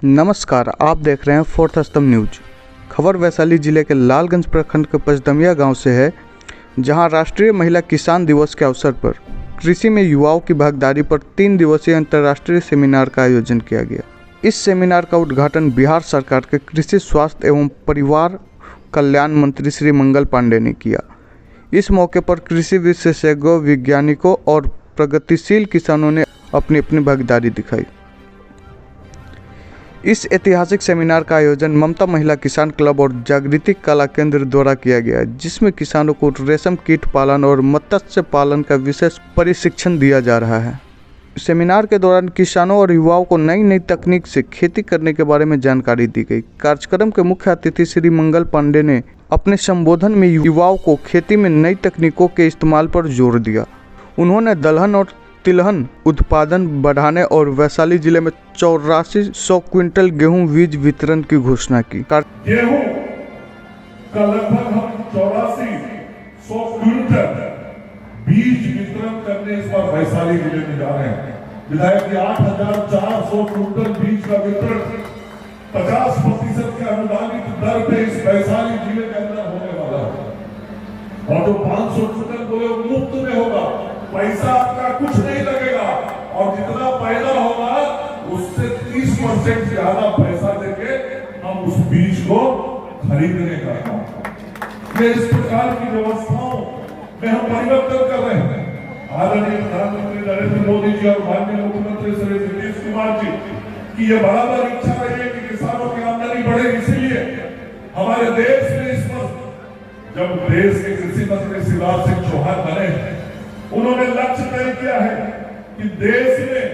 नमस्कार, आप देख रहे हैं फोर्थ स्तंभ न्यूज। खबर वैशाली जिले के लालगंज प्रखंड के पचदमिया गांव से है, जहां राष्ट्रीय महिला किसान दिवस के अवसर पर कृषि में युवाओं की भागीदारी पर 3 दिवसीय अंतर्राष्ट्रीय सेमिनार का आयोजन किया गया। इस सेमिनार का उद्घाटन बिहार सरकार के कृषि, स्वास्थ्य एवं परिवार कल्याण मंत्री श्री मंगल पांडे ने किया। इस मौके पर कृषि विशेषज्ञों, वैज्ञानिकों और प्रगतिशील किसानों ने अपनी अपनी भागीदारी दिखाई। इस ऐतिहासिक सेमिनार का आयोजन ममता महिला किसान क्लब और जागृति कला केंद्र द्वारा किया गया, जिसमें किसानों को रेशम कीट पालन और मत्स्य पालन का विशेष प्रशिक्षण दिया जा रहा है। सेमिनार के दौरान किसानों और युवाओं को नई नई तकनीक से खेती करने के बारे में जानकारी दी गई। कार्यक्रम के मुख्य अतिथि श्री मंगल पांडे ने अपने संबोधन में युवाओं को खेती में नई तकनीकों के इस्तेमाल पर जोर दिया। उन्होंने दलहन और तिलहन उत्पादन बढ़ाने और वैशाली जिले में 8400 क्विंटल गेहूं बीज वितरण की घोषणा की। गेहूं का लगभग हम 8400 क्विंटल बीज वितरण करने इस बार वैशाली जिले में जा रहे हैं। विधायक की 8400 क्विंटल बीज का वितरण 50% के अनुदानित दर पे इस वैशाली जिले के अंदर होने वाला है। और जो 500 क्विंटल बोले मुफ्त में होगा, पैसा आपका कुछ नहीं लगेगा और जितना पैदा होगा उससे 30% ज्यादा पैसा देके हम उस बीज को खरीदने का काम। ये इस प्रकार की व्यवस्थाओं में हम परिवर्तन कर रहे हैं। आदरणीय प्रधानमंत्री नरेंद्र मोदी जी और माननीय मुख्यमंत्री श्री नीतीश कुमार जी की ये बराबर इच्छा रही है कि किसानों की आमदनी बढ़े। इसीलिए हमारे देश में इस वक्त जब देश के कृषि मंत्री शिवराज सिंह चौहान बने, उन्होंने लक्ष्य तय किया है कि देश में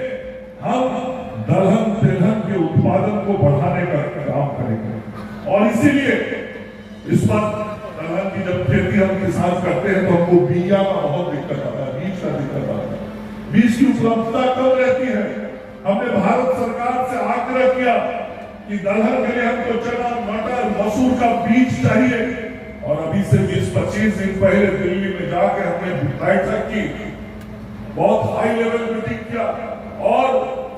हम दलहन तिलहन के उत्पादन को बढ़ाने का काम करेंगे। और इसीलिए इस बार दलहन की जब खेती हम किसान करते हैं तो हमको बीया का बहुत दिक्कत आता है, बीज का दिक्कत आता है, बीज की उपलब्धता कम रहती है। हमने भारत सरकार से आग्रह किया कि दलहन के लिए हमको चना, मटर, मसूर का बीज चाहिए। और अभी से 20-25 दिन पहले दिल्ली में जाके हमने बैठक की, बहुत हाई लेवल मीटिंग किया और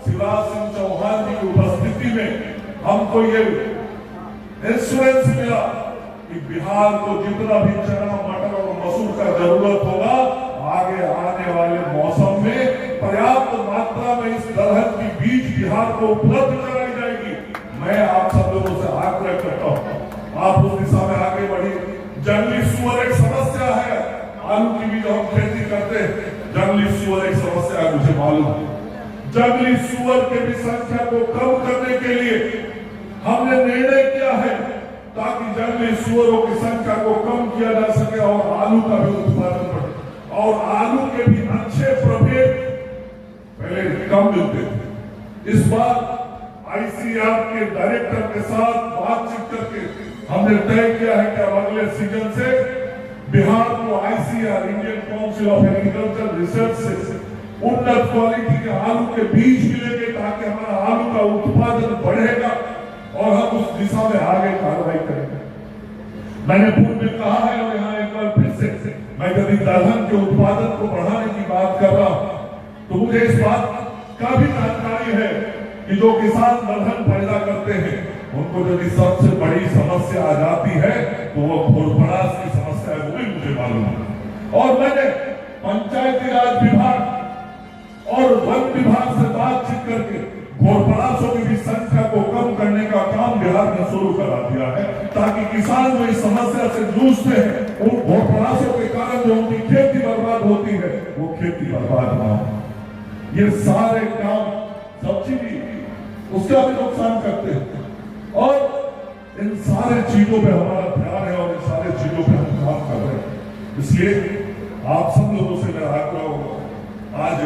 शिवराज सिंह चौहान जी की उपस्थिति में हमको ये इंश्योरेंस मिला कि बिहार को जितना भी चना, मटर और मसूर का जरूरत होगा, आगे आने वाले मौसम में पर्याप्त मात्रा में इस दलहन की बीज बिहार को उपलब्ध कराई जाएगी। मैं आप सब लोगों से आग्रह करता हूँ, आप उस दिशा में आगे बढ़िए। जंगली सुअर एक समस्या है, आलू की भी जो हम खेती करते हैं, जंगली सुअर एक समस्या है, मुझे मालूम है। जंगली सुअर के भी संख्या को कम करने के लिए हमने निर्णय किया है ताकि जंगली सुअरों की संख्या को कम किया जा सके और आलू का भी उत्पादन बढ़े। और आलू के भी अच्छे प्रभेद पहले कम मिलते थे। इस बार ICAR के डायरेक्टर के साथ बातचीत करके हमने तय किया है कि अब अगले सीजन से बिहार को ICAR Indian council of agriculture research से उन्नत क्वालिटी के आलू के बीज मिलेंगे, ताकि हमारा आलू का उत्पादन बढ़ेगा और हम उस दिशा में आगे कार्रवाई करेंगे। मैंने पूर्व में कहा है और यहाँ एक बार फिर से मैं कभी दलहन के उत्पादन को बढ़ाने की बात कर रहा हूँ तो मुझे इस बात का भी जानकारी है कि जो किसान दलहन पैदा करते हैं उनको यदि सबसे बड़ी समस्या आ जाती है तो वो घोरपड़ास की समस्या है, वो भी मुझे मालूम है। और मैंने पंचायती राज विभाग और वन विभाग से बातचीत करके घोरपड़ासों की भी संख्या को कम करने का काम बिहार में शुरू करा दिया है, ताकि किसान जो इस समस्या से जूझते हैं उन घोरपड़ासों के कारण जो उनकी खेती बर्बाद होती है वो खेती बर्बाद ना हो। ये सारे काम सब्सिडी उसका भी नुकसान करते हैं और इन सारे चीजों पे हमारा ध्यान है और इन सारे चीजों पे हम काम कर रहे हैं। इसलिए आप सब लोगों से मेरा आग्रह होगा, आज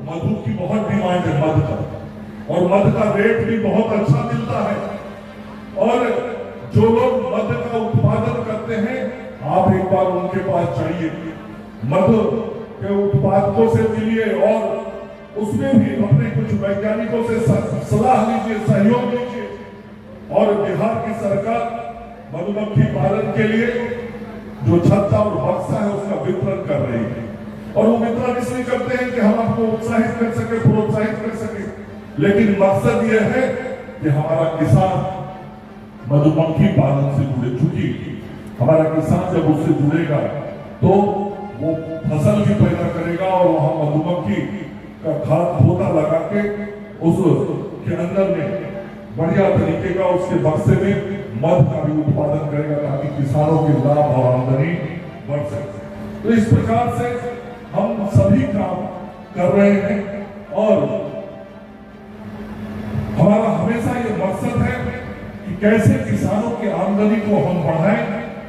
मधु की बहुत डिमांड है, मध का, और मध का रेट भी बहुत अच्छा मिलता है। और जो लोग मध का उत्पादन करते हैं, आप एक बार उनके पास जाइए, मध के उत्पादकों से मिलिए और उसमें भी अपने कुछ वैज्ञानिकों से सलाह लीजिए, सहयोग लीजिए। और बिहार की सरकार मधुमक्खी पालन के लिए जो छत्ता और बक्सा है उसका वितरण कर रही है। और वो वितरण इसलिए करते हैं कि हम आपको उत्साहित कर सके, प्रोत्साहित कर सके। लेकिन मकसद यह है कि हमारा किसान मधुमक्खी पालन से जुड़े, चूंकि हमारा किसान जब उससे जुड़ेगा तो वो फसल भी पैदा करेगा और वहां मधुमक्खी का खाद पोता लगा के उसके अंदर में बढ़िया तरीके का उसके बक्से में मध का भी उत्पादन करेगा ताकि किसानों के लाभ और आमदनी बढ़ सके। तो इस प्रकार से हम सभी काम कर रहे हैं और हमारा हमेशा ये मकसद है कि कैसे किसानों की आमदनी को हम बढ़ाएं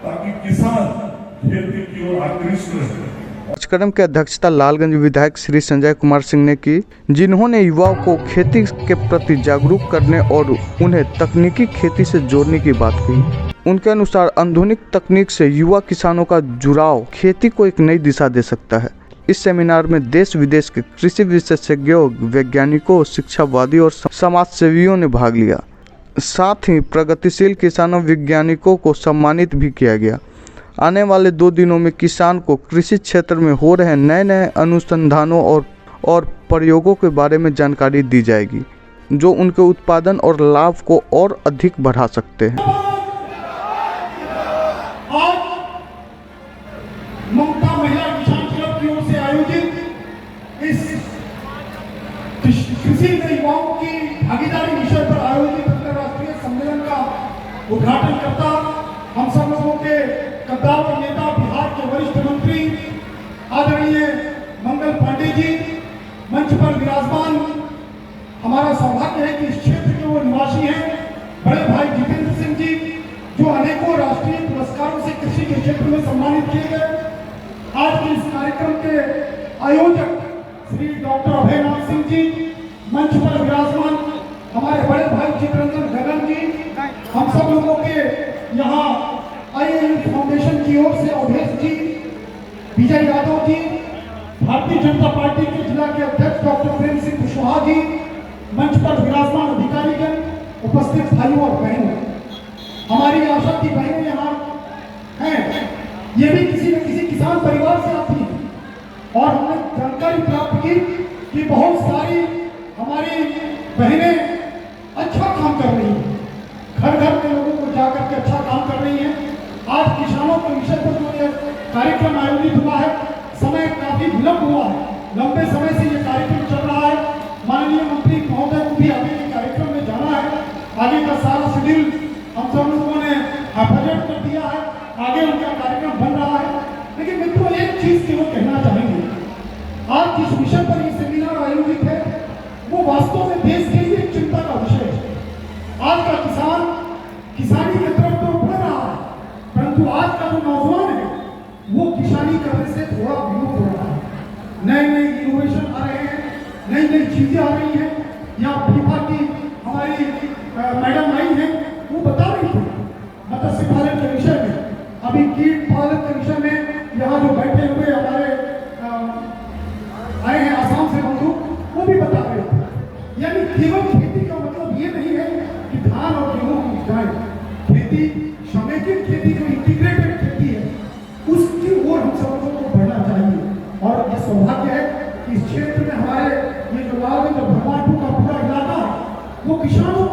ताकि किसान खेती की ओर आकृष्ट रहे। कार्यक्रम की अध्यक्षता लालगंज विधायक श्री संजय कुमार सिंह ने की, जिन्होंने युवाओं को खेती के प्रति जागरूक करने और उन्हें तकनीकी खेती से जोड़ने की बात कही। उनके अनुसार आधुनिक तकनीक से युवा किसानों का जुड़ाव खेती को एक नई दिशा दे सकता है। इस सेमिनार में देश विदेश के कृषि विशेषज्ञों, वैज्ञानिकों, शिक्षावादी और समाजसेवियों ने भाग लिया। साथ ही प्रगतिशील किसानों वैज्ञानिकों को सम्मानित भी किया गया। आने वाले 2 दिनों में किसान को कृषि क्षेत्र में हो रहे नए अनुसंधानों और प्रयोगों के बारे में जानकारी दी जाएगी, जो उनके उत्पादन और लाभ को और अधिक बढ़ा सकते हैं। आज ममता महिला किसान क्लब की ओर से आयोजित इस कृषि में युवाओं की भागीदारी विषय पर आयोजित अंतर्राष्ट्रीय सम्मेलन का उद्घाटन करता हम सब लोगों के कद्दावर नेता, बिहार के वरिष्ठ मंत्री आदरणीय मंगल पांडे जी मंच पर विराजमान। हमारा सौभाग्य है कि इस क्षेत्र के वो निवासी हैं बड़े भाई जितेंद्र सिंह जी, जो अनेकों राष्ट्रीय पुरस्कारों से कृषि के क्षेत्र में सम्मानित किए गए। आज के इस कार्यक्रम के आयोजक श्री डॉक्टर अभयनाथ सिंह जी मंच पर विराजमान। हमारे बड़े भाई चित्ररंजन गगन जी, हम सब लोगों के यहाँ IIM फाउंडेशन की ओर से अवधेश जी, विजय यादव जी, भारतीय जनता पार्टी के जिला के अध्यक्ष डॉक्टर प्रेम सिंह कुशवाहा जी, मंच पर विराजमान अधिकारीगण, उपस्थित भाइयों और बहनों, हमारी आशा की बहनें यहाँ हैं, ये भी किसी न किसी किसान परिवार से आती हैं और हमने जानकारी प्राप्त की कि बहुत सारी हमारी बहनें अच्छा काम कर रही हैं, घर घर में लोगों को जाकर के अच्छा काम कर रही हैं। आज किसानों के विषय पर जो ये कार्यक्रम आयोजित हुआ है, समय काफी विलंब हुआ है, लंबे समय से ये कार्यक्रम चल रहा है। माननीय मंत्री महोदय को भी आगे के कार्यक्रम में जाना है, आगे का सारा शेड्यूल हम सब लोगों ने बजट कर दिया है, आगे उनका कार्यक्रम बन रहा है। लेकिन मित्रों, एक चीज केवल कहना चाहेंगे, आज जिस विषय पर ये सेमिनार आयोजित है वो वास्तव में देश के लिए चिंता का विषय है। आज का किसान किसानी की तरफ तो बढ़ रहा है, परंतु आज का जो नौजवान है वो किसानी करने से थोड़ा विमुख हो रहा है। नए इनोवेशन आ रहे हैं, नई चीजें आ रही हैं। यहाँ फीफा की हमारी मैडम आई हैं, वो बता रही थी मत्स्य पालन के विषय में, अभी कीट पालन के विषय में यहाँ जो बैठे हुए हमारे आए हैं आसाम से बंधु, वो भी बता रहे थे। यानी केवल खेती का मतलब ये नहीं है कि धान और गेहूं की उपजाएं, खेती समेकित खेती जो इंटीग्रेटेड खेती है उसकी ओर हम सब लोगों को बढ़ना चाहिए। और ये सौभाग्य है कि इस क्षेत्र में हमारे ये जो लालगंज और भगवानपुर का पूरा इलाका है वो किसानों